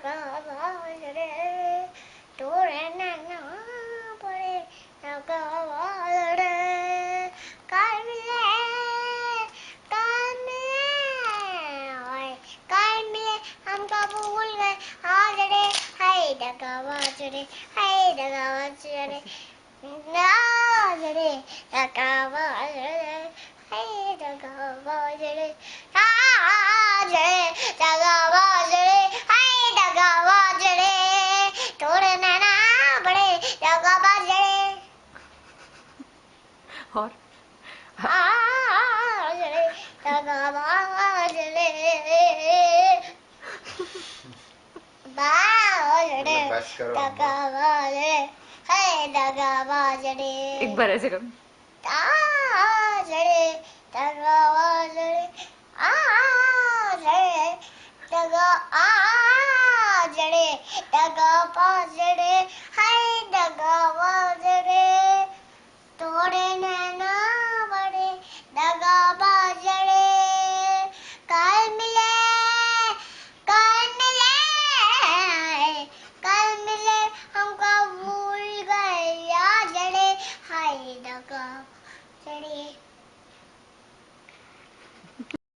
दगा बाजरे तोड़े नैना पड़े दगा बाजरे कल मिले हम कब भूल गए हाजरे हाय दगा बाजरे नाजरे दगा बाजरे हाय दगा बाजरे हाजरे दगा बाजरे हाय दगा बाजरे तोड़े नैना बड़े दगा बाजरे और हाजरे दगा बाजरे बाजरे दगा बाजरे हाय दगा बाजरे एक बार ऐसे करो आजरे दगा बाजरे आजरे दगा आजरे दगा बाजरे हाय दगा बाजरे तोड़े नैना बड़े दगा बाजरे कल मिले हमको भूल गए याजरे हाय दगा बाजरे